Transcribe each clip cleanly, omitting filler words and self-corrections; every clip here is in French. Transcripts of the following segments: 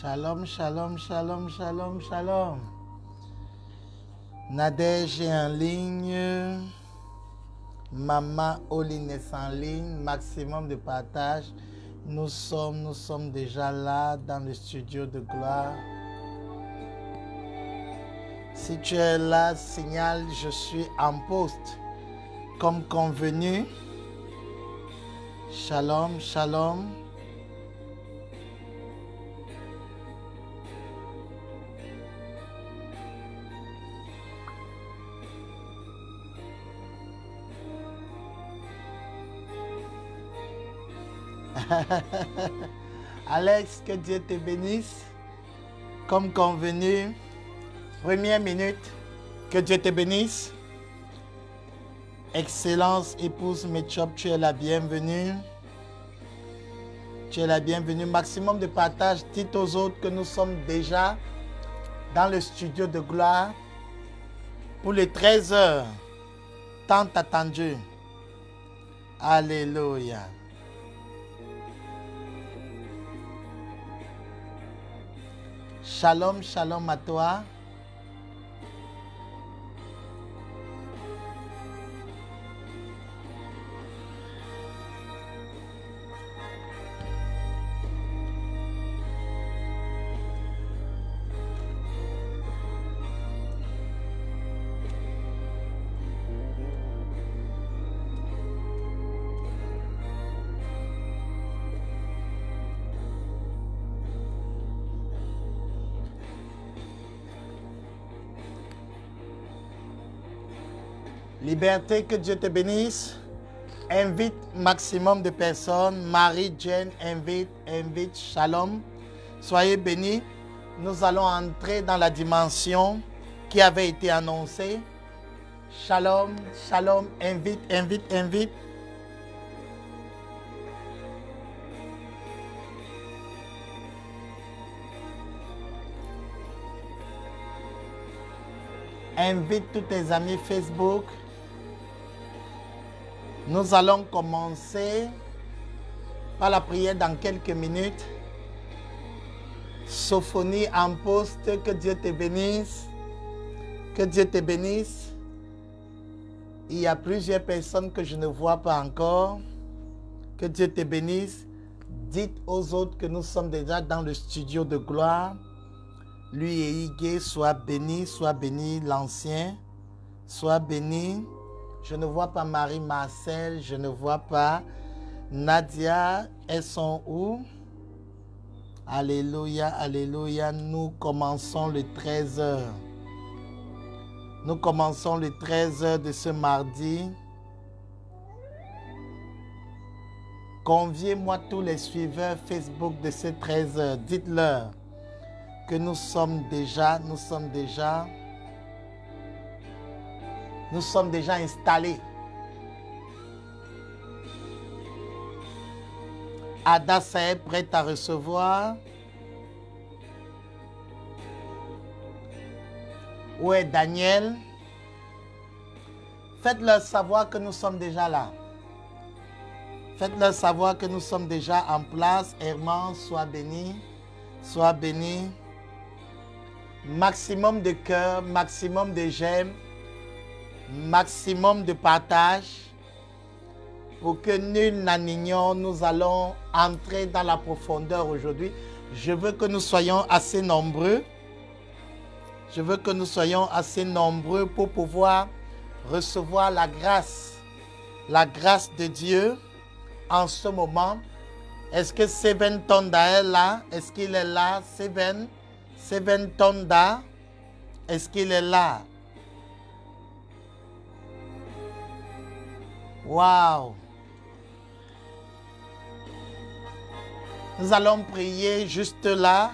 Shalom, shalom, shalom, shalom, shalom. Nadège est en ligne. Maman Oline est en ligne. Maximum de partage. Nous sommes déjà là dans le studio de gloire. Si tu es là, signale, je suis en poste. Comme convenu. Shalom, shalom. Alex, que Dieu te bénisse. Comme convenu, première minute, que Dieu te bénisse. Excellence, épouse Metchop, tu es la bienvenue. Tu es la bienvenue. Maximum de partage. Dites aux autres que nous sommes déjà dans le studio de gloire pour les 13 heures. Tant attendu. Alléluia. Shalom, shalom à toi. Liberté, que Dieu te bénisse. Invite maximum de personnes. Marie-Jane, invite. Shalom. Soyez bénis. Nous allons entrer dans la dimension qui avait été annoncée. Shalom, shalom. Invite. Invite tous tes amis Facebook. Nous allons commencer par la prière dans quelques minutes. Sophonie en poste, que Dieu te bénisse. Que Dieu te bénisse. Il y a plusieurs personnes que je ne vois pas encore. Que Dieu te bénisse. Dites aux autres que nous sommes déjà dans le studio de gloire. Lui et Igué, sois béni l'ancien. Sois béni. Je ne vois pas Marie-Marcel, je ne vois pas Nadia. Elles sont où? Alléluia, alléluia. Nous commençons le 13h. Nous commençons le 13h de ce mardi. Conviez-moi tous les suiveurs Facebook de ce 13h. Dites-leur que nous sommes déjà installés. Adassa est prête à recevoir. Où est Daniel? Faites-leur savoir que nous sommes déjà là. Faites-leur savoir que nous sommes déjà en place. Herman, sois béni. Sois béni. Maximum de cœur, maximum de j'aime. maximum de partage. Pour que nul n'en ignore, nous allons entrer dans la profondeur aujourd'hui. Je veux que nous soyons assez nombreux. Je veux que nous soyons assez nombreux pour pouvoir recevoir la grâce de Dieu en ce moment. Est-ce que Seven Tonda est là? Est-ce qu'il est là? Seven Tonda, est-ce qu'il est là? Wow! Nous allons prier juste là.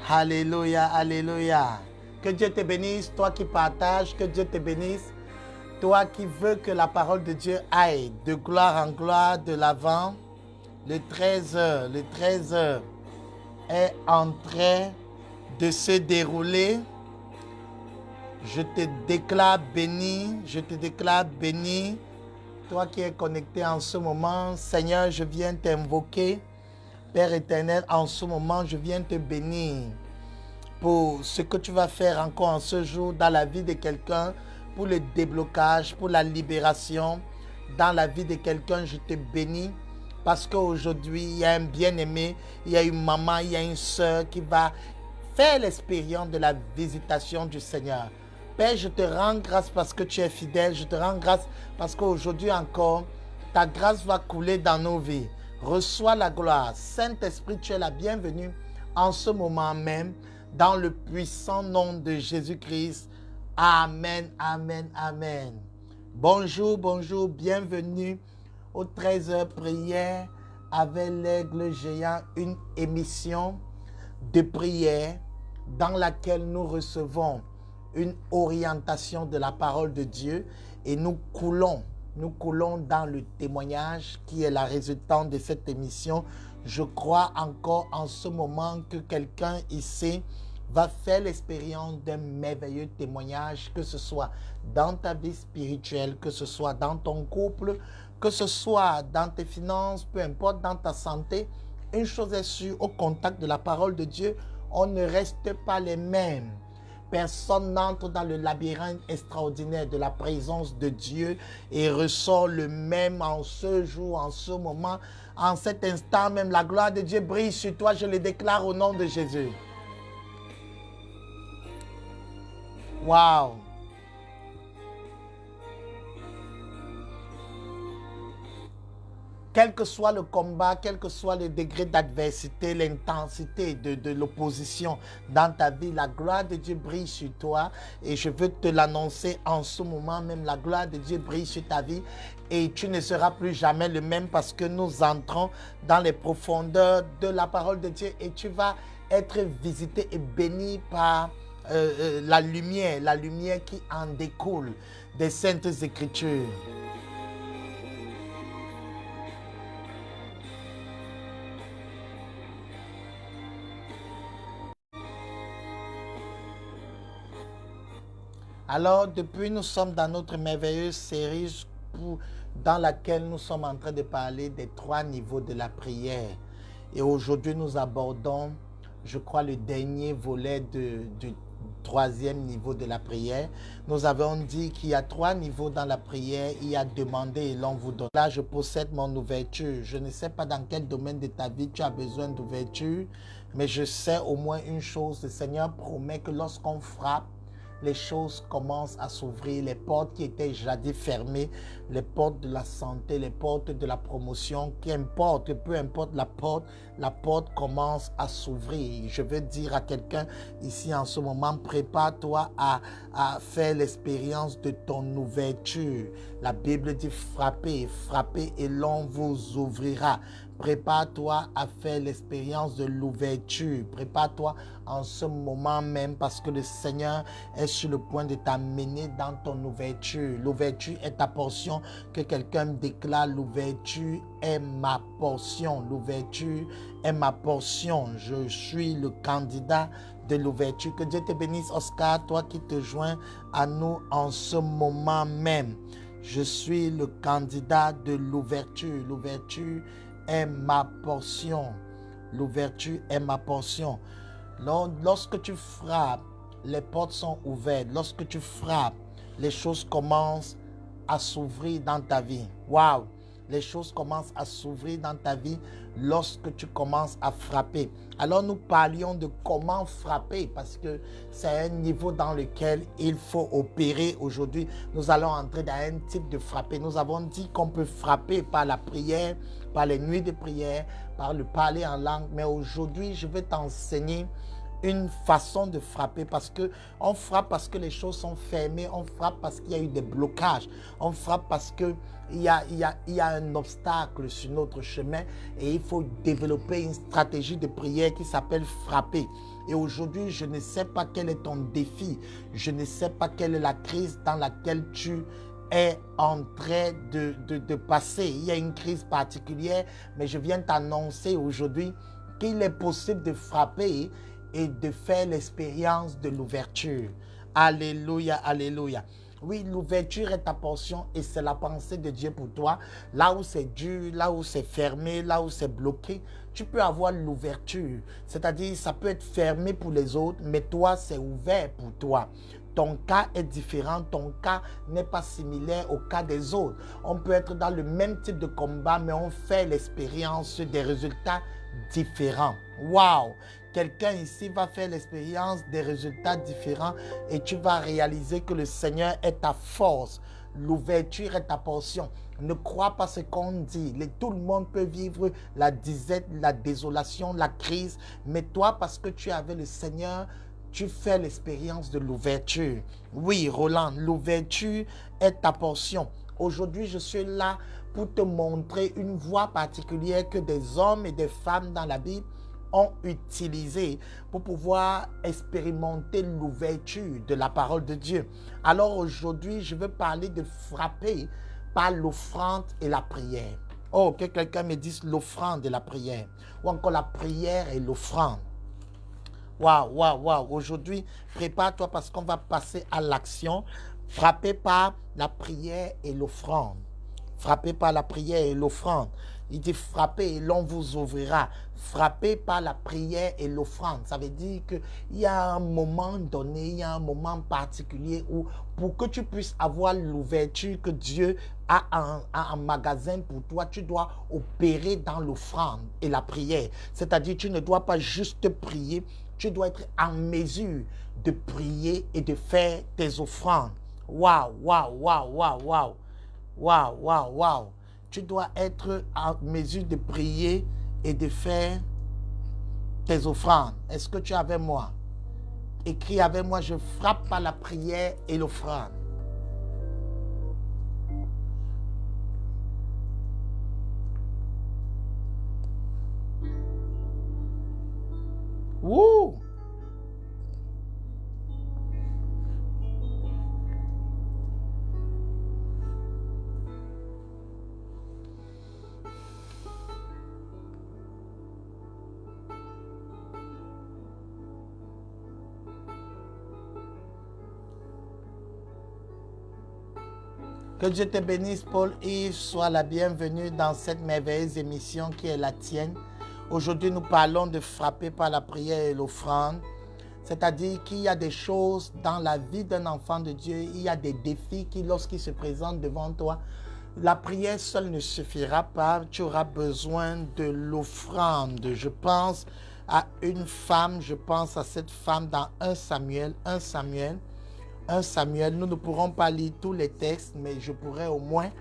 Alléluia, alléluia. Que Dieu te bénisse, toi qui partages, que Dieu te bénisse. Toi qui veux que la parole de Dieu aille de gloire en gloire de l'avant. Le 13h est en train de se dérouler. Je te déclare béni, je te déclare béni. Toi qui es connecté en ce moment, Seigneur, je viens t'invoquer. Père éternel, en ce moment, je viens te bénir pour ce que tu vas faire encore en ce jour dans la vie de quelqu'un, pour le déblocage, pour la libération. Dans la vie de quelqu'un, je te bénis parce qu'aujourd'hui, il y a un bien-aimé, il y a une maman, il y a une soeur qui va faire l'expérience de la visitation du Seigneur. Père, je te rends grâce parce que tu es fidèle. Je te rends grâce parce qu'aujourd'hui encore, ta grâce va couler dans nos vies. Reçois la gloire. Saint-Esprit, tu es la bienvenue en ce moment même, dans le puissant nom de Jésus-Christ. Amen, amen, amen. Bonjour, bonjour, bienvenue aux 13h prière avec l'aigle géant, une émission de prière dans laquelle nous recevons une orientation de la parole de Dieu et nous coulons dans le témoignage qui est la résultante de cette émission. Je crois encore en ce moment que quelqu'un ici va faire l'expérience d'un merveilleux témoignage, que ce soit dans ta vie spirituelle, que ce soit dans ton couple, que ce soit dans tes finances, peu importe, dans ta santé. Une chose est sûre, au contact de la parole de Dieu, on ne reste pas les mêmes. Personne n'entre dans le labyrinthe extraordinaire de la présence de Dieu et ressort le même en ce jour, en ce moment, en cet instant même. La gloire de Dieu brille sur toi, je le déclare au nom de Jésus. Waouh! Quel que soit le combat, quel que soit le degré d'adversité, l'intensité de l'opposition dans ta vie, la gloire de Dieu brille sur toi. Et je veux te l'annoncer en ce moment même, la gloire de Dieu brille sur ta vie. Et tu ne seras plus jamais le même parce que nous entrons dans les profondeurs de la parole de Dieu. Et tu vas être visité et béni par la lumière qui en découle des Saintes Écritures. Alors, depuis, nous sommes dans notre merveilleuse série dans laquelle nous sommes en train de parler des 3 niveaux de la prière. Et aujourd'hui, nous abordons, je crois, le dernier volet du 3e niveau de la prière. Nous avons dit qu'il y a 3 niveaux dans la prière. Il y a demander et l'on vous donne. Là, je possède mon ouverture. Je ne sais pas dans quel domaine de ta vie tu as besoin d'ouverture, mais je sais au moins une chose. Le Seigneur promet que lorsqu'on frappe, les choses commencent à s'ouvrir, les portes qui étaient jadis fermées, les portes de la santé, les portes de la promotion, qu'importe, peu importe la porte commence à s'ouvrir. Je veux dire à quelqu'un ici en ce moment, prépare-toi à faire l'expérience de ton ouverture. La Bible dit frappez, frappez et l'on vous ouvrira. Prépare-toi à faire l'expérience de l'ouverture. Prépare-toi en ce moment même parce que le Seigneur est sur le point de t'amener dans ton ouverture. L'ouverture est ta portion. Que quelqu'un déclare, l'ouverture est ma portion. L'ouverture est ma portion. Je suis le candidat de l'ouverture. Que Dieu te bénisse, Oscar, toi qui te joins à nous en ce moment même. Je suis le candidat de l'ouverture. L'ouverture est ma portion. L'ouverture est ma portion. Lorsque tu frappes, les portes sont ouvertes. Lorsque tu frappes, les choses commencent à s'ouvrir dans ta vie. Waouh! Les choses commencent à s'ouvrir dans ta vie lorsque tu commences à frapper. Alors nous parlions de comment frapper parce que c'est un niveau dans lequel il faut opérer. Aujourd'hui, nous allons entrer dans un type de frapper. Nous avons dit qu'on peut frapper par la prière, par les nuits de prière, par le parler en langue. Mais aujourd'hui, je vais t'enseigner une façon de frapper parce que on frappe parce que les choses sont fermées, on frappe parce qu'il y a eu des blocages, on frappe parce que il y a un obstacle sur notre chemin et il faut développer une stratégie de prière qui s'appelle frapper. Et aujourd'hui, je ne sais pas quel est ton défi, je ne sais pas quelle est la crise dans laquelle tu es en train de passer. Il y a une crise particulière, mais je viens t'annoncer aujourd'hui qu'il est possible de frapper et de faire l'expérience de l'ouverture. Alléluia, alléluia. Oui, l'ouverture est ta portion et c'est la pensée de Dieu pour toi. Là où c'est dur, là où c'est fermé, là où c'est bloqué, tu peux avoir l'ouverture. C'est-à-dire, ça peut être fermé pour les autres, mais toi, c'est ouvert pour toi. Ton cas est différent, ton cas n'est pas similaire au cas des autres. On peut être dans le même type de combat, mais on fait l'expérience des résultats différents. Waouh! Quelqu'un ici va faire l'expérience des résultats différents et tu vas réaliser que le Seigneur est ta force. L'ouverture est ta portion. Ne crois pas ce qu'on dit. Tout le monde peut vivre la disette, la désolation, la crise. Mais toi, parce que tu avais le Seigneur, tu fais l'expérience de l'ouverture. Oui, Roland, l'ouverture est ta portion. Aujourd'hui, je suis là pour te montrer une voie particulière que des hommes et des femmes dans la Bible ont utilisé pour pouvoir expérimenter l'ouverture de la parole de Dieu. Alors aujourd'hui, je veux parler de frapper par l'offrande et la prière. Oh, que quelqu'un me dise l'offrande et la prière. Ou encore la prière et l'offrande. Waouh, waouh, waouh. Aujourd'hui, prépare-toi parce qu'on va passer à l'action. Frapper par la prière et l'offrande. Frappez par la prière et l'offrande. Il dit frappez et l'on vous ouvrira. Frappez par la prière et l'offrande. Ça veut dire qu'il y a un moment donné, il y a un moment particulier où pour que tu puisses avoir l'ouverture que Dieu a en magasin pour toi, tu dois opérer dans l'offrande et la prière. C'est-à-dire tu ne dois pas juste prier, tu dois être en mesure de prier et de faire tes offrandes. Waouh, waouh, waouh, waouh, waouh. Waouh, waouh, waouh. Tu dois être en mesure de prier et de faire tes offrandes. Est-ce que tu es avec moi? Écris avec moi, je frappe par la prière et l'offrande. Wouh! Que Dieu te bénisse, Paul-Yves. Sois la bienvenue dans cette merveilleuse émission qui est la tienne. Aujourd'hui, nous parlons de frapper par la prière et l'offrande. C'est-à-dire qu'il y a des choses dans la vie d'un enfant de Dieu, il y a des défis qui, lorsqu'ils se présentent devant toi, la prière seule ne suffira pas. Tu auras besoin de l'offrande. Je pense à une femme, je pense à cette femme dans 1 Samuel, nous ne pourrons pas lire tous les textes, mais je pourrais au moins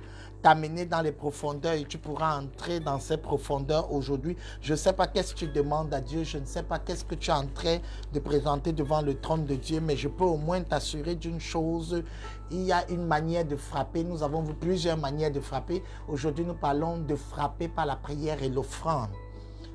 t'amener dans les profondeurs et tu pourras entrer dans ces profondeurs aujourd'hui. Je ne sais pas qu'est-ce que tu demandes à Dieu, je ne sais pas qu'est-ce que tu es en train de présenter devant le trône de Dieu, mais je peux au moins t'assurer d'une chose, il y a une manière de frapper. Nous avons vu plusieurs manières de frapper. Aujourd'hui, nous parlons de frapper par la prière et l'offrande.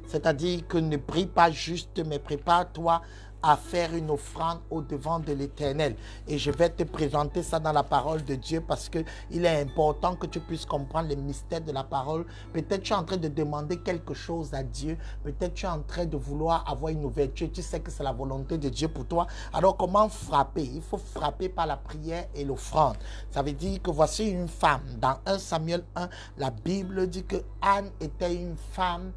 C'est-à-dire que ne prie pas juste, mais prépare-toi à faire une offrande au devant de l'Éternel. Et je vais te présenter ça dans la parole de Dieu parce qu'il est important que tu puisses comprendre les mystères de la parole. Peut-être tu es en train de demander quelque chose à Dieu. Peut-être tu es en train de vouloir avoir une ouverture. Tu sais que c'est la volonté de Dieu pour toi. Alors comment frapper? Il faut frapper par la prière et l'offrande. Ça veut dire que voici une femme. Dans 1 Samuel 1, la Bible dit que Anne était une femme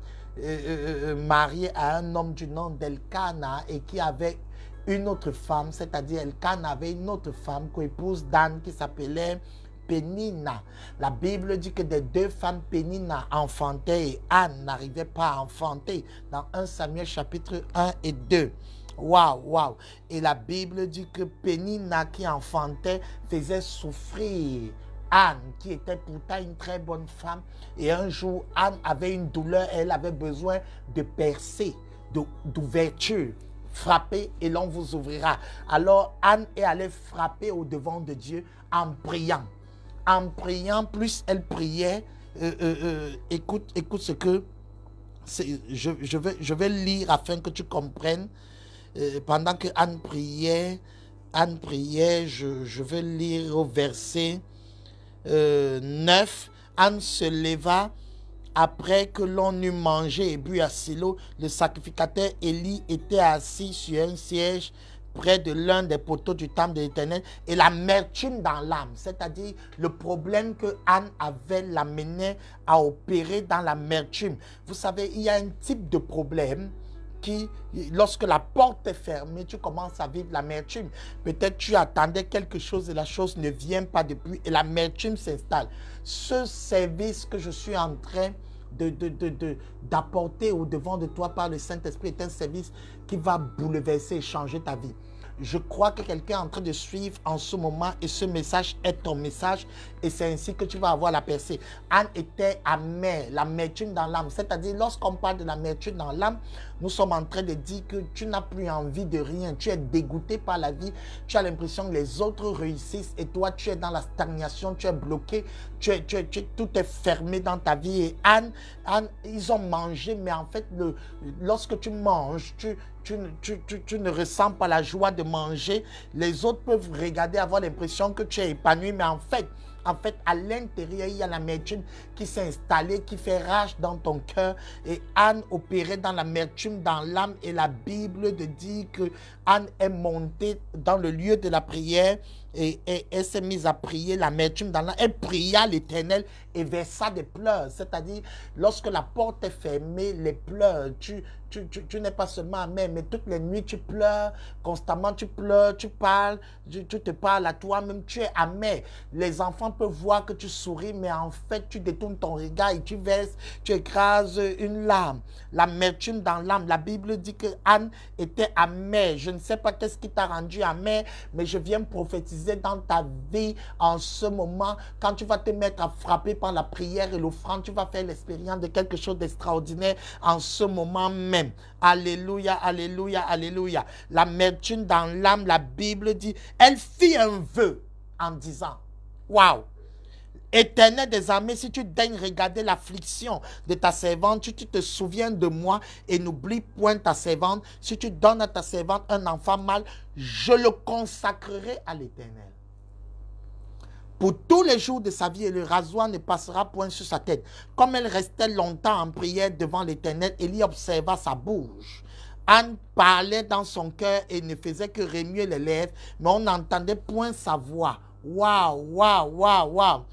marié à un homme du nom d'Elkana et qui avait une autre femme, c'est-à-dire Elkana avait une autre femme co-épouse d'Anne qui s'appelait Pénina. La Bible dit que des deux femmes, Pénina enfantait et Anne n'arrivait pas à enfanter dans 1 Samuel chapitre 1 et 2. Waouh, waouh. Et la Bible dit que Pénina qui enfantait faisait souffrir Anne, qui était pourtant une très bonne femme. Et un jour, Anne avait une douleur, elle avait besoin de percer, d'ouverture. Frappez et l'on vous ouvrira. Alors Anne est allée frapper au devant de Dieu en priant. En priant, plus elle priait, écoute ce que je vais lire afin que tu comprennes. Pendant que Anne priait, je vais lire au verset 9. Anne se leva après que l'on eut mangé et bu à Silo. Le sacrificateur Élie était assis sur un siège près de l'un des poteaux du temple de l'Éternel et l'amertume dans l'âme, c'est-à-dire le problème que Anne avait l'amenait à opérer dans l'amertume. Vous savez, il y a un type de problème qui, lorsque la porte est fermée, tu commences à vivre l'amertume. Peut-être tu attendais quelque chose et la chose ne vient pas depuis et l'amertume s'installe. Ce service que je suis en train d'apporter au devant de toi par le Saint-Esprit est un service qui va bouleverser et changer ta vie. Je crois que quelqu'un est en train de suivre en ce moment et ce message est ton message et c'est ainsi que tu vas avoir la percée. Anne était amère, l'amertume dans l'âme. C'est-à-dire, lorsqu'on parle de l'amertume dans l'âme, nous sommes en train de dire que tu n'as plus envie de rien. Tu es dégoûté par la vie. Tu as l'impression que les autres réussissent et toi, tu es dans la stagnation, tu es bloqué. Tout est fermé dans ta vie. Et Anne, ils ont mangé, mais en fait, lorsque tu manges, tu ne ressens pas la joie de manger. Les autres peuvent regarder, avoir l'impression que tu es épanoui, mais en fait, à l'intérieur, il y a l'amertume qui s'est installée, qui fait rage dans ton cœur. Et Anne opérait dans l'amertume, dans l'âme. Et la Bible dit que Anne est montée dans le lieu de la prière et elle s'est mise à prier l'amertume dans l'âme. Elle pria l'Éternel et versa des pleurs. C'est-à-dire, lorsque la porte est fermée, les pleurs, tu n'es pas seulement amer, mais toutes les nuits tu pleures, constamment tu pleures, tu parles, tu te parles à toi-même, tu es amer. Les enfants peuvent voir que tu souris, mais en fait tu détournes ton regard et tu verses, tu écrases une larme. L'amertume dans l'âme. La Bible dit que Anne était amère. Je ne sais pas qu'est-ce qui t'a rendu amère, mais je viens prophétiser dans ta vie en ce moment. Quand tu vas te mettre à frapper par la prière et l'offrande, tu vas faire l'expérience de quelque chose d'extraordinaire en ce moment même. Alléluia, alléluia, alléluia. L'amertume dans l'âme, la Bible dit, elle fit un vœu en disant, waouh, Éternel des armées, si tu daignes regarder l'affliction de ta servante, si tu te souviens de moi et n'oublie point ta servante, si tu donnes à ta servante un enfant mâle, je le consacrerai à l'Éternel pour tous les jours de sa vie, et le rasoir ne passera point sur sa tête. Comme elle restait longtemps en prière devant l'Éternel, Élie observa sa bouche. Anne parlait dans son cœur et ne faisait que remuer les lèvres, mais on n'entendait point sa voix. Waouh, waouh, waouh, waouh.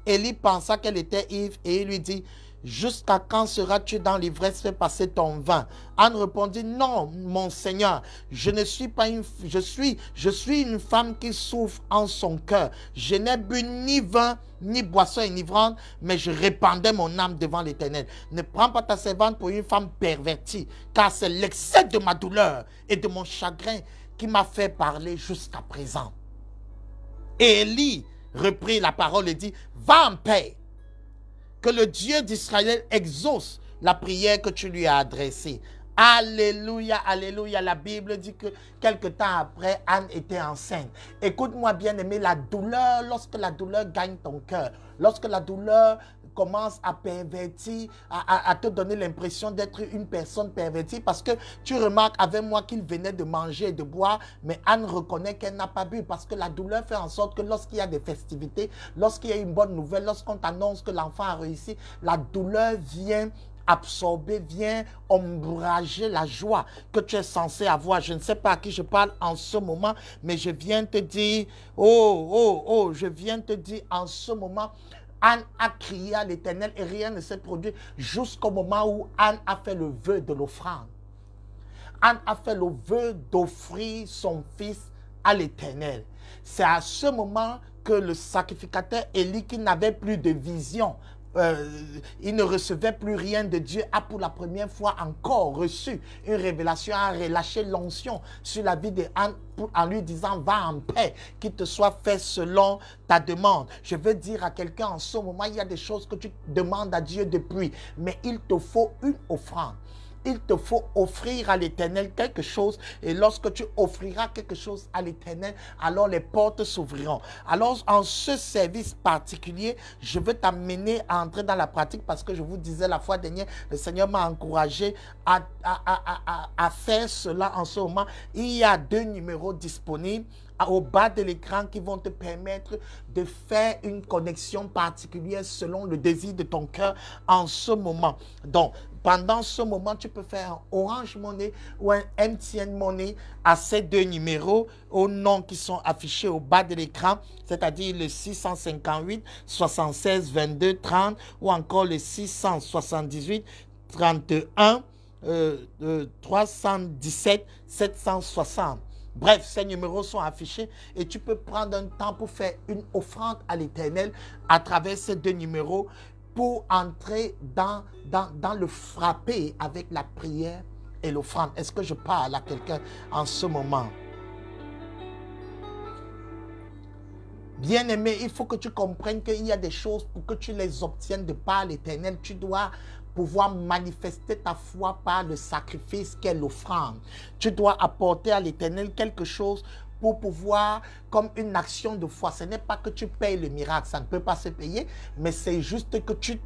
Élie pensa qu'elle était ivre et il lui dit, jusqu'à quand seras-tu dans l'ivresse, fais passer ton vin? Anne répondit, non, mon Seigneur, je suis une femme qui souffre en son cœur. Je n'ai bu ni vin, ni boisson enivrante, mais je répandais mon âme devant l'Éternel. Ne prends pas ta servante pour une femme pervertie, car c'est l'excès de ma douleur et de mon chagrin qui m'a fait parler jusqu'à présent. Et Élie reprit la parole et dit, va en paix. Que le Dieu d'Israël exauce la prière que tu lui as adressée. Alléluia, alléluia. La Bible dit que quelque temps après, Anne était enceinte. Écoute-moi bien aimé, la douleur, lorsque la douleur gagne ton cœur, lorsque la douleur commence à pervertir, à te donner l'impression d'être une personne pervertie, parce que tu remarques avec moi qu'il venait de manger et de boire, mais Anne reconnaît qu'elle n'a pas bu, parce que la douleur fait en sorte que lorsqu'il y a des festivités, lorsqu'il y a une bonne nouvelle, lorsqu'on t'annonce que l'enfant a réussi, la douleur vient absorber, vient ombrager la joie que tu es censé avoir. Je ne sais pas à qui je parle en ce moment, mais je viens te dire, je viens te dire en ce moment, Anne a crié à l'Éternel et rien ne s'est produit jusqu'au moment où Anne a fait le vœu de l'offrande. Anne a fait le vœu d'offrir son fils à l'Éternel. C'est à ce moment que le sacrificateur Élie, qui n'avait plus de vision, il ne recevait plus rien de Dieu, a pour la première fois encore reçu une révélation, a relâché l'onction sur la vie d'Anne en lui disant: va en paix, qu'il te soit fait selon ta demande. Je veux dire à quelqu'un en ce moment, il y a des choses que tu demandes à Dieu depuis, mais il te faut une offrande. Il te faut offrir à l'Éternel quelque chose, et lorsque tu offriras quelque chose à l'Éternel, alors les portes s'ouvriront. Alors, en ce service particulier, je veux t'amener à entrer dans la pratique, parce que je vous disais la fois dernière, le Seigneur m'a encouragé à faire cela en ce moment. Il y a 2 numéros disponibles au bas de l'écran qui vont te permettre de faire une connexion particulière selon le désir de ton cœur en ce moment. Donc, pendant ce moment, tu peux faire un Orange Money ou un MTN Money à ces 2 numéros aux noms qui sont affichés au bas de l'écran, c'est-à-dire le 658 76 22 30 ou encore le 678 31 317 760. Bref, ces numéros sont affichés et tu peux prendre un temps pour faire une offrande à l'Éternel à travers ces 2 numéros, pour entrer dans le frapper avec la prière et l'offrande. Est-ce que je parle à quelqu'un en ce moment? Bien-aimé, il faut que tu comprennes qu'il y a des choses, pour que tu les obtiennes de par l'Éternel, tu dois pouvoir manifester ta foi par le sacrifice qu'est l'offrande. Tu dois apporter à l'Éternel quelque chose pour pouvoir, comme une action de foi. Ce n'est pas que tu payes le miracle, ça ne peut pas se payer, mais c'est juste que tu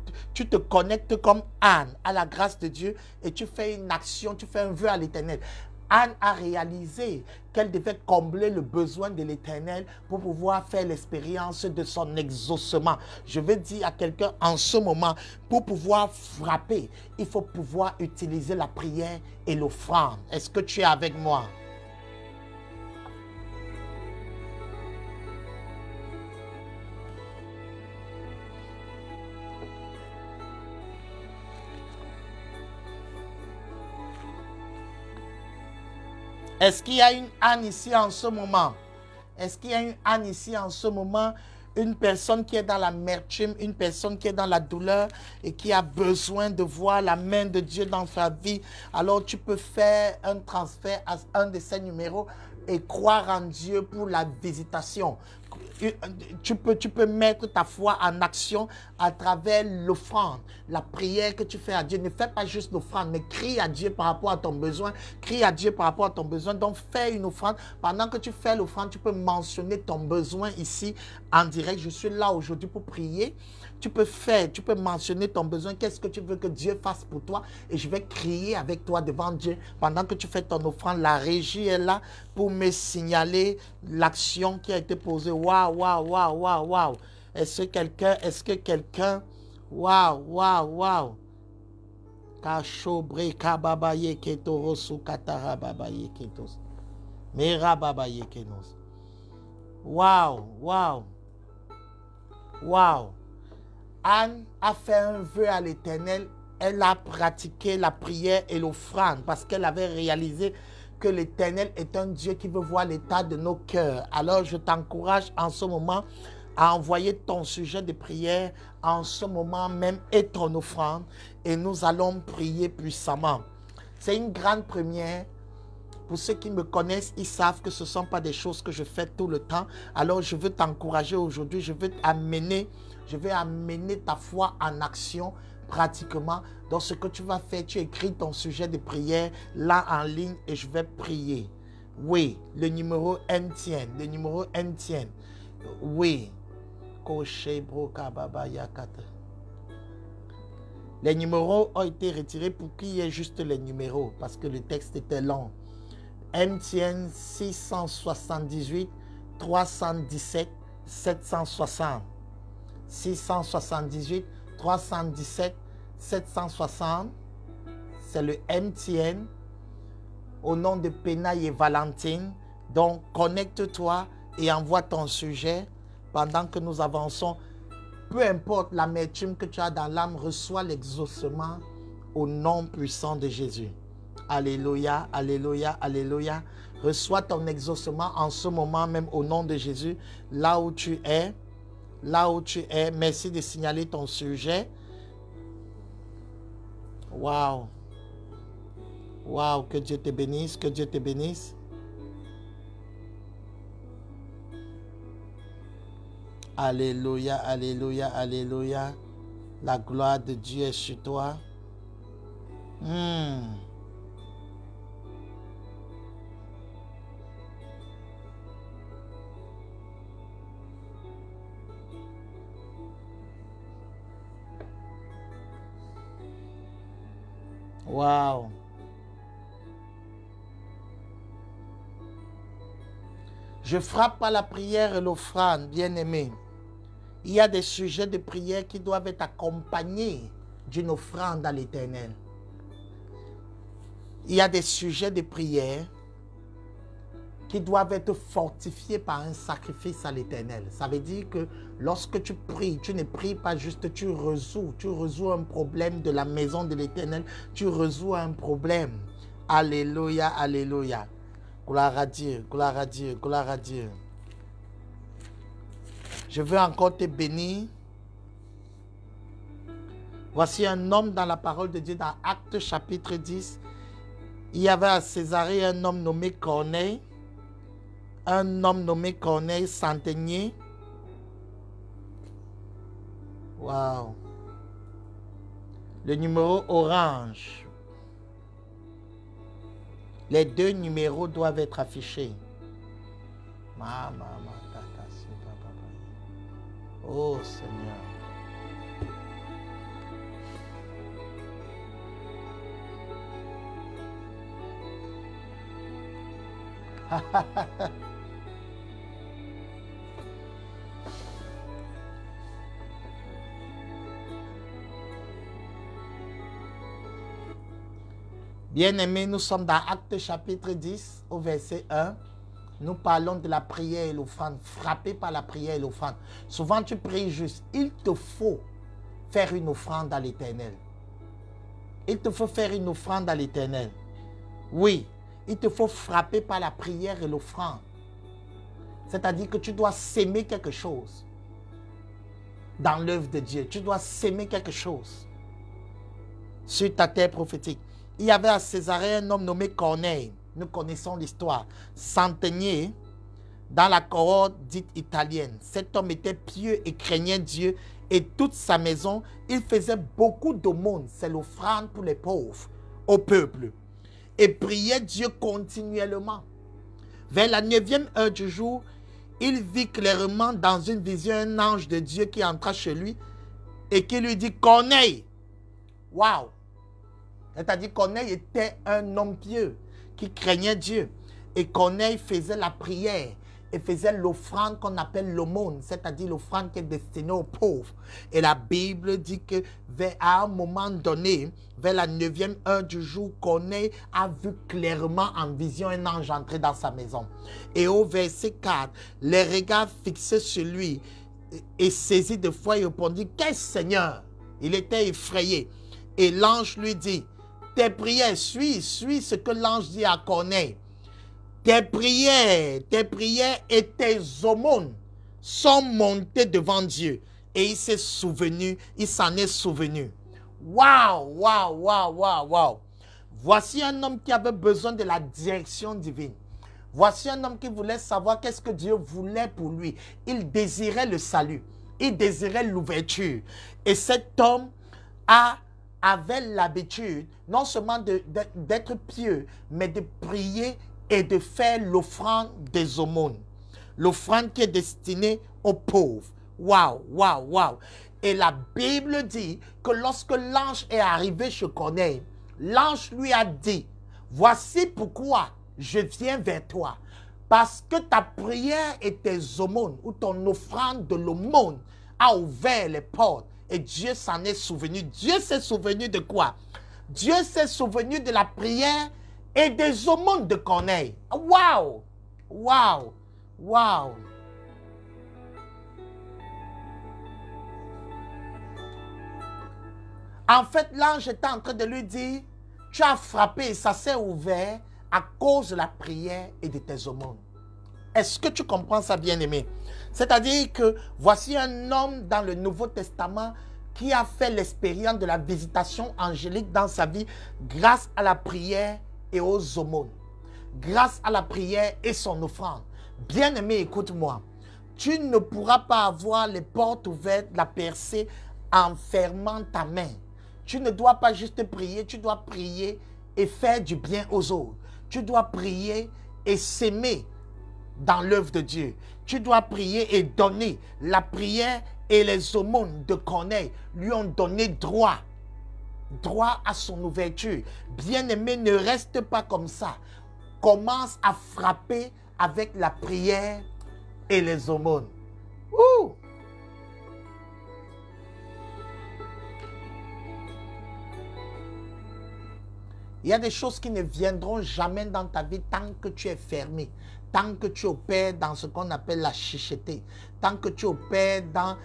te connectes comme Anne à la grâce de Dieu et tu fais une action, tu fais un vœu à l'Éternel. Anne a réalisé qu'elle devait combler le besoin de l'Éternel pour pouvoir faire l'expérience de son exaucement. Je veux dire à quelqu'un en ce moment, pour pouvoir frapper, il faut pouvoir utiliser la prière et l'offrande. Est-ce que tu es avec moi? Est-ce qu'il y a une Anne ici en ce moment? Est-ce qu'il y a une Anne ici en ce moment? Une personne qui est dans l'amertume, une personne qui est dans la douleur et qui a besoin de voir la main de Dieu dans sa vie. Alors tu peux faire un transfert à un de ces numéros et croire en Dieu pour la visitation. Tu peux mettre ta foi en action à travers l'offrande, la prière que tu fais à Dieu. Ne fais pas juste l'offrande, mais crie à Dieu par rapport à ton besoin. Crie à Dieu par rapport à ton besoin. Donc, fais une offrande. Pendant que tu fais l'offrande, tu peux mentionner ton besoin ici en direct. Je suis là aujourd'hui pour prier. Tu peux mentionner ton besoin. Qu'est-ce que tu veux que Dieu fasse pour toi? Et je vais crier avec toi devant Dieu. Pendant que tu fais ton offrande, la régie est là pour me signaler l'action qui a été posée. Waouh, waouh, waouh, waouh, waouh. Est-ce que quelqu'un, waouh, waouh, waouh. Kachobre kababaye ketorosu katarababaye ketos. Mera babaye kenos. Waouh, waouh. Waouh. Anne a fait un vœu à l'Éternel. Elle a pratiqué la prière et l'offrande parce qu'elle avait réalisé que l'Éternel est un Dieu qui veut voir l'état de nos cœurs. Alors je t'encourage en ce moment à envoyer ton sujet de prière en ce moment même et ton offrande, et nous allons prier puissamment. C'est une grande première. Pour ceux qui me connaissent, ils savent que ce ne sont pas des choses que je fais tout le temps. Alors je veux t'encourager aujourd'hui, je vais amener ta foi en action pratiquement. Dans ce que tu vas faire, tu écris ton sujet de prière là en ligne et je vais prier. Oui, le numéro MTN, Oui. Les numéros ont été retirés pour qu'il y ait juste les numéros parce que le texte était long. MTN 678 317 760. 678 317 760. C'est le MTN au nom de Penaille et Valentine. Donc, connecte-toi et envoie ton sujet pendant que nous avançons. peu importe l'amertume que tu as dans l'âme, reçois l'exaucement au nom puissant de Jésus. Alléluia, alléluia, alléluia. Reçois ton exaucement en ce moment même au nom de Jésus, là où tu es. Là où tu es, merci de signaler ton sujet. Waouh. Waouh, que Dieu te bénisse, que Dieu te bénisse. Alléluia, alléluia, alléluia. La gloire de Dieu est sur toi. Waouh. Je frappe par la prière et l'offrande, bien-aimé. Il y a des sujets de prière qui doivent être accompagnés d'une offrande à l'Éternel. Il y a des sujets de prière qui doivent être fortifiés par un sacrifice à l'Éternel. Ça veut dire que lorsque tu pries, tu ne pries pas juste, tu résous un problème de la maison de l'Éternel, tu résous un problème. Alléluia, alléluia. Gloire à Dieu, gloire à Dieu, gloire à Dieu. Je veux encore te bénir. Voici un homme dans la parole de Dieu, dans Actes chapitre 10. Il y avait à Césarée un homme nommé Corneille. Un homme nommé Corneille, centenier. Waouh. Le numéro orange. Les deux numéros doivent être affichés. Oh Seigneur. Bien-aimés, nous sommes dans Actes chapitre 10 au verset 1. Nous parlons de la prière et l'offrande, frappé par la prière et l'offrande. Souvent tu pries juste, il te faut faire une offrande à l'Éternel. Il te faut faire une offrande à l'Éternel. Oui, il te faut frapper par la prière et l'offrande. C'est-à-dire que tu dois s'aimer quelque chose dans l'œuvre de Dieu. Tu dois s'aimer quelque chose sur ta terre prophétique. Il y avait à Césarée un homme nommé Corneille. Nous connaissons l'histoire. Centenier dans la cohorte dite italienne. Cet homme était pieux et craignait Dieu et toute sa maison. Il faisait beaucoup d'aumônes. C'est l'offrande pour les pauvres au peuple. Et priait Dieu continuellement. Vers la 9e heure du jour, il vit clairement dans une vision un ange de Dieu qui entra chez lui et qui lui dit « Corneille !» Waouh! C'est-à-dire Corneille était un homme pieux qui craignait Dieu. Et Corneille faisait la prière et faisait l'offrande qu'on appelle l'aumône, c'est-à-dire l'offrande qui est destinée aux pauvres. Et la Bible dit que à un moment donné, vers la 9e heure du jour, Corneille a vu clairement en vision un ange entrer dans sa maison. Et au verset 4, les regards fixés sur lui et saisi de foi, il répondit « Qu'est-ce Seigneur ?» Il était effrayé. Et l'ange lui dit « Tes prières, suis ce que l'ange dit à Corneille. Tes prières et tes aumônes sont montées devant Dieu. » Et il s'est souvenu, il s'en est souvenu. Waouh, waouh, waouh, waouh, waouh. Voici un homme qui avait besoin de la direction divine. Voici un homme qui voulait savoir qu'est-ce que Dieu voulait pour lui. Il désirait le salut. Il désirait l'ouverture. Et cet homme avait l'habitude non seulement d'être pieux, mais de prier et de faire l'offrande des aumônes. L'offrande qui est destinée aux pauvres. Waouh, waouh, waouh. Et la Bible dit que lorsque l'ange est arrivé chez Corneille, l'ange lui a dit, voici pourquoi je viens vers toi. Parce que ta prière et tes aumônes, ou ton offrande de l'aumône, a ouvert les portes. Et Dieu s'en est souvenu. Dieu s'est souvenu de quoi? Dieu s'est souvenu de la prière et des aumônes de Corneille. Waouh! Waouh! Waouh! En fait, l'ange était en train de lui dire, tu as frappé et ça s'est ouvert à cause de la prière et de tes aumônes. Est-ce que tu comprends ça, bien-aimé? C'est-à-dire que voici un homme dans le Nouveau Testament qui a fait l'expérience de la visitation angélique dans sa vie grâce à la prière et aux aumônes. Grâce à la prière et son offrande. Bien-aimé, écoute-moi. Tu ne pourras pas avoir les portes ouvertes, la percée en fermant ta main. Tu ne dois pas juste prier, tu dois prier et faire du bien aux autres. Tu dois prier et s'aimer dans l'œuvre de Dieu. Tu dois prier et donner. La prière et les aumônes de Corneille lui ont donné droit à son ouverture. Bien-aimé, ne reste pas comme ça. Commence à frapper avec la prière et les aumônes. Ouh! Il y a des choses qui ne viendront jamais dans ta vie tant que tu es fermé, tant que tu opères dans ce qu'on appelle la chicheté, tant que tu opères dans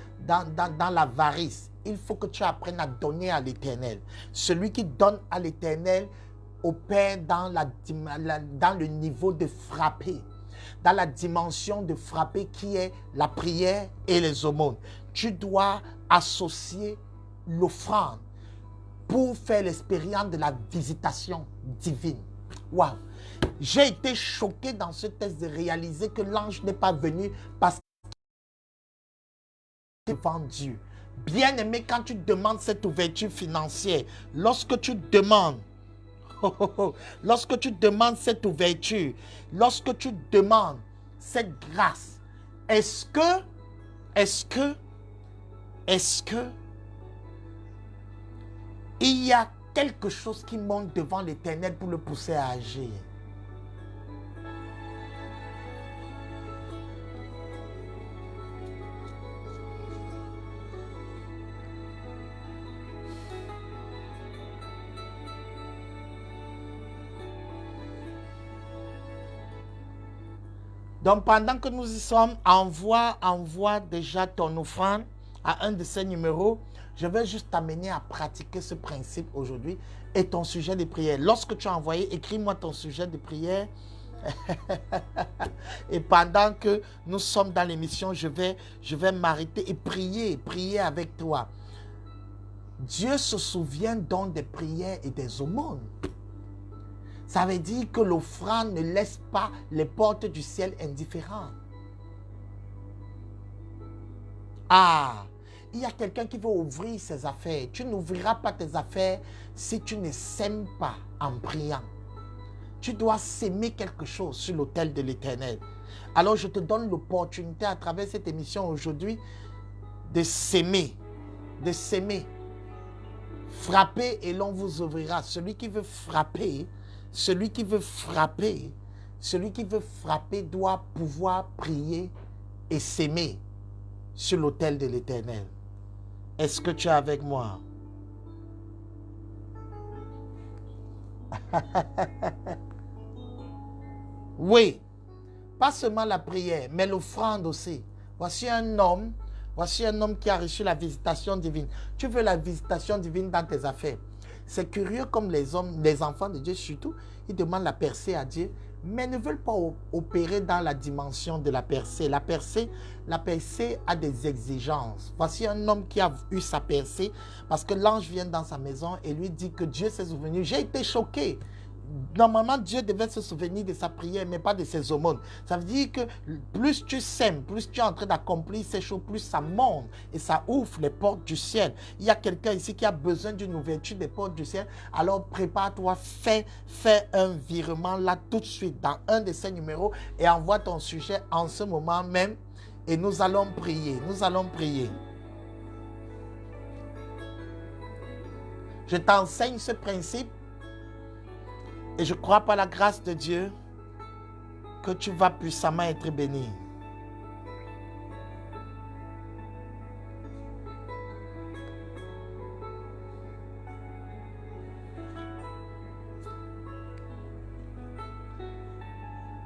l'avarice. Il faut que tu apprennes à donner à l'Éternel. Celui qui donne à l'Éternel opère dans le niveau de frapper, dans la dimension de frapper qui est la prière et les aumônes. Tu dois associer l'offrande pour faire l'expérience de la visitation divine. Waouh! J'ai été choqué dans ce texte de réaliser que l'ange n'est pas venu parce qu'il est devant Dieu. Bien aimé, quand tu demandes cette ouverture financière, lorsque tu demandes cette ouverture, lorsque tu demandes cette grâce, est-ce que il y a quelque chose qui monte devant l'Éternel pour le pousser à agir? Donc, pendant que nous y sommes, envoie déjà ton offrande à un de ces numéros. Je vais juste t'amener à pratiquer ce principe aujourd'hui et ton sujet de prière. Lorsque tu as envoyé, écris-moi ton sujet de prière. Et pendant que nous sommes dans l'émission, je vais m'arrêter et prier avec toi. Dieu se souvient donc des prières et des aumônes. Ça veut dire que l'offrande ne laisse pas les portes du ciel indifférentes. Ah, il y a quelqu'un qui veut ouvrir ses affaires. Tu n'ouvriras pas tes affaires si tu ne sèmes pas en priant. Tu dois s'aimer quelque chose sur l'autel de l'Éternel. Alors je te donne l'opportunité à travers cette émission aujourd'hui de s'aimer, de s'aimer. Frappez et l'on vous ouvrira. Celui qui veut frapper doit pouvoir prier et s'aimer sur l'autel de l'Éternel. Est-ce que tu es avec moi? Oui, pas seulement la prière, mais l'offrande aussi. Voici un homme qui a reçu la visitation divine. Tu veux la visitation divine dans tes affaires. C'est curieux comme les enfants de Dieu surtout, ils demandent la percée à Dieu, mais ne veulent pas opérer dans la dimension de la percée. La percée a des exigences. Voici un homme qui a eu sa percée parce que l'ange vient dans sa maison et lui dit que Dieu s'est souvenu. J'ai été choqué. Normalement, Dieu devait se souvenir de sa prière, mais pas de ses aumônes. Ça veut dire que plus tu sèmes, plus tu es en train d'accomplir ces choses, plus ça monte et ça ouvre les portes du ciel. Il y a quelqu'un ici qui a besoin d'une ouverture des portes du ciel. Alors prépare-toi, fais un virement là tout de suite dans un de ces numéros et envoie ton sujet en ce moment même et nous allons prier. Nous allons prier. Je t'enseigne ce principe. Et je crois par la grâce de Dieu que tu vas puissamment être béni.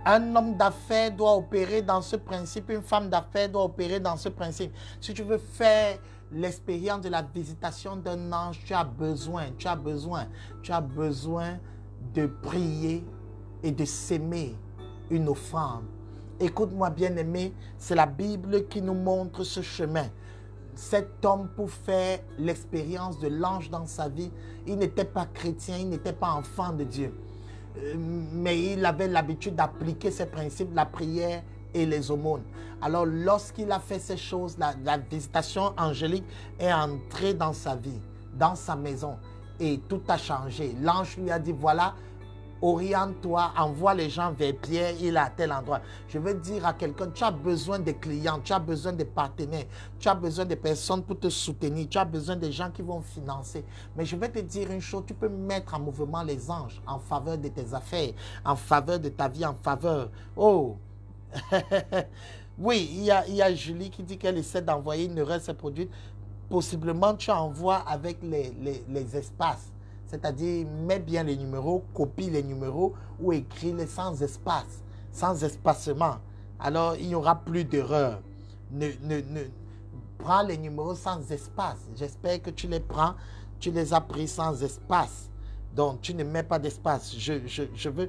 Un homme d'affaires doit opérer dans ce principe, une femme d'affaires doit opérer dans ce principe. Si tu veux faire l'expérience de la visitation d'un ange, tu as besoin de prier et de s'aimer une offrande. Écoute-moi bien-aimé, c'est la Bible qui nous montre ce chemin. Cet homme, pour faire l'expérience de l'ange dans sa vie, il n'était pas chrétien, il n'était pas enfant de Dieu. Mais il avait l'habitude d'appliquer ces principes, la prière et les aumônes. Alors, lorsqu'il a fait ces choses, la visitation angélique est entrée dans sa vie, dans sa maison, et tout a changé. L'ange lui a dit, voilà, oriente-toi, envoie les gens vers Pierre, il est à tel endroit. Je veux dire à quelqu'un, tu as besoin de clients, tu as besoin de partenaires, tu as besoin de personnes pour te soutenir, tu as besoin de gens qui vont financer. Mais je vais te dire une chose, tu peux mettre en mouvement les anges en faveur de tes affaires, en faveur de ta vie, en faveur. Oh! Oui, il y a Julie qui dit qu'elle essaie d'envoyer une erreur s'est produite. Possiblement, tu envoies avec les espaces. C'est-à-dire, mets bien les numéros, copie les numéros ou écris-les sans espace, sans espacement. Alors, il n'y aura plus d'erreur. Prends les numéros sans espace. J'espère que tu les prends, tu les as pris sans espace. Donc, tu ne mets pas d'espace. Je veux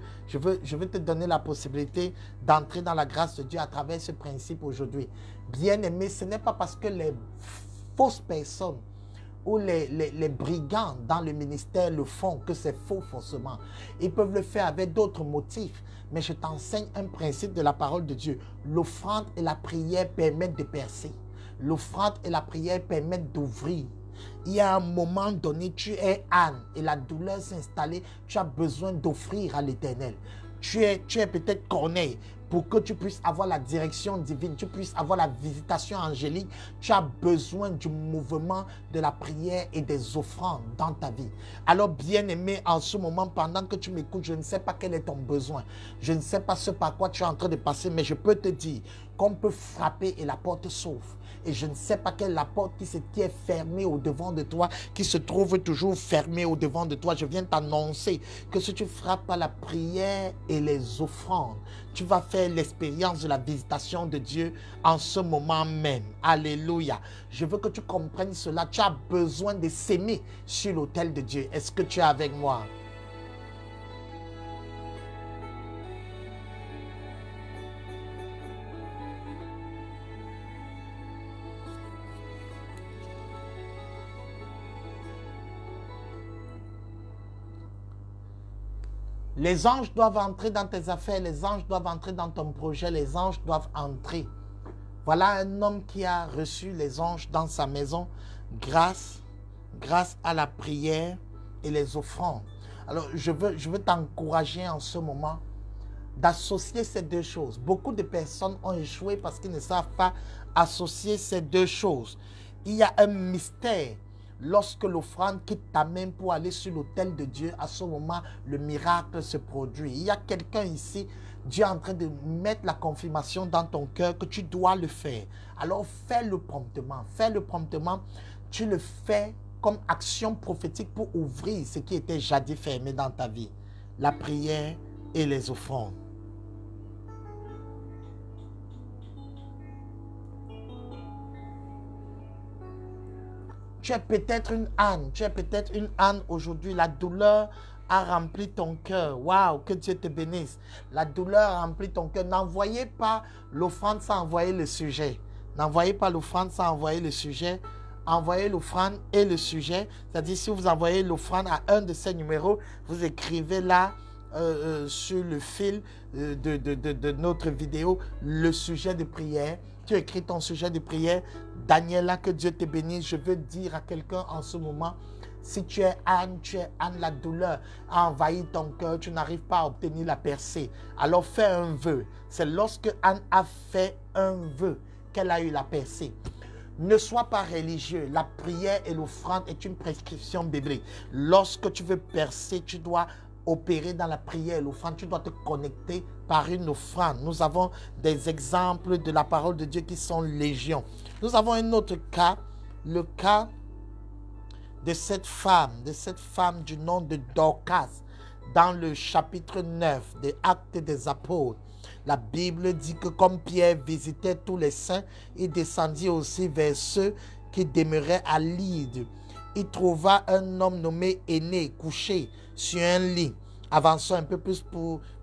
te donner la possibilité d'entrer dans la grâce de Dieu à travers ce principe aujourd'hui. Bien-aimé, ce n'est pas parce que les fausses personnes ou les brigands dans le ministère le font que c'est faux forcément. Ils peuvent le faire avec d'autres motifs. Mais je t'enseigne un principe de la parole de Dieu. L'offrande et la prière permettent de percer. L'offrande et la prière permettent d'ouvrir. Il y a un moment donné, tu es âne et la douleur s'est installée, tu as besoin d'offrir à l'Éternel. Tu es peut-être corneille. Pour que tu puisses avoir la direction divine, tu puisses avoir la visitation angélique, tu as besoin du mouvement de la prière et des offrandes dans ta vie. Alors, bien-aimé, en ce moment, pendant que tu m'écoutes, je ne sais pas quel est ton besoin. Je ne sais pas ce par quoi tu es en train de passer, mais je peux te dire qu'on peut frapper et la porte s'ouvre. Et je ne sais pas quelle est la porte qui est fermée au-devant de toi, qui se trouve toujours fermée au-devant de toi. Je viens t'annoncer que si tu frappes à la prière et les offrandes, tu vas faire l'expérience de la visitation de Dieu en ce moment même. Alléluia. Je veux que tu comprennes cela. Tu as besoin de s'aimer sur l'autel de Dieu. Est-ce que tu es avec moi? Les anges doivent entrer dans tes affaires, les anges doivent entrer dans ton projet, les anges doivent entrer. Voilà un homme qui a reçu les anges dans sa maison grâce à la prière et les offrandes. Alors, je veux t'encourager en ce moment d'associer ces deux choses. Beaucoup de personnes ont échoué parce qu'ils ne savent pas associer ces deux choses. Il y a un mystère. Lorsque l'offrande quitte ta main pour aller sur l'autel de Dieu, à ce moment, le miracle se produit. Il y a quelqu'un ici, Dieu est en train de mettre la confirmation dans ton cœur que tu dois le faire. Alors fais-le promptement. Fais-le promptement. Tu le fais comme action prophétique pour ouvrir ce qui était jadis fermé dans ta vie. La prière et les offrandes. Tu es peut-être une âne aujourd'hui. La douleur a rempli ton cœur. Waouh, que Dieu te bénisse. La douleur a rempli ton cœur. N'envoyez pas l'offrande sans envoyer le sujet. N'envoyez pas l'offrande sans envoyer le sujet. Envoyez l'offrande et le sujet. C'est-à-dire, si vous envoyez l'offrande à un de ces numéros, vous écrivez là sur le fil de notre vidéo le sujet de prière. Tu écris ton sujet de prière. Daniela, que Dieu te bénisse. Je veux dire à quelqu'un en ce moment, si tu es âne, la douleur a envahi ton cœur, tu n'arrives pas à obtenir la percée. Alors fais un vœu. C'est lorsque Anne a fait un vœu qu'elle a eu la percée. Ne sois pas religieux. La prière et l'offrande est une prescription biblique. Lorsque tu veux percer, tu dois opérer dans la prière et l'offrande. Tu dois te connecter par une offrande. Nous avons des exemples de la parole de Dieu qui sont légion. Nous avons un autre cas, le cas de cette femme du nom de Dorcas, dans le chapitre 9 des Actes des Apôtres. La Bible dit que comme Pierre visitait tous les saints, il descendit aussi vers ceux qui demeurait à Lyde. Il trouva un homme nommé Aîné couché sur un lit. Avançons un peu plus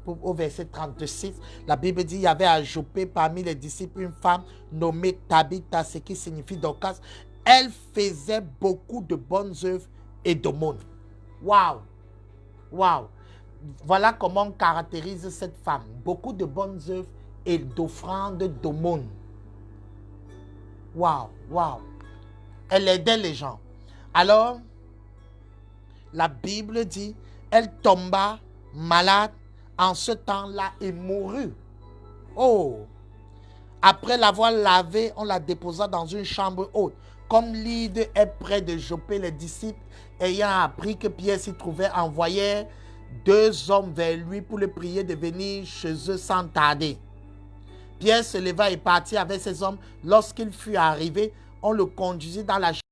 au verset 36. La Bible dit, il y avait à Joppé parmi les disciples une femme nommée Tabitha, ce qui signifie Dorcas. Elle faisait beaucoup de bonnes œuvres et d'aumônes. Waouh! Waouh! Voilà comment on caractérise cette femme. Beaucoup de bonnes œuvres et d'offrandes d'aumônes. Waouh! Waouh! Elle aidait les gens. Alors, la Bible dit, elle tomba malade en ce temps-là et mourut. Oh! Après l'avoir lavée, on la déposa dans une chambre haute. Comme Lyde est près de Joppé, les disciples, ayant appris que Pierre s'y trouvait, envoyèrent 2 hommes vers lui pour le prier de venir chez eux sans tarder. Pierre se leva et partit avec ses hommes. Lorsqu'il fut arrivé, on le conduisit dans la chambre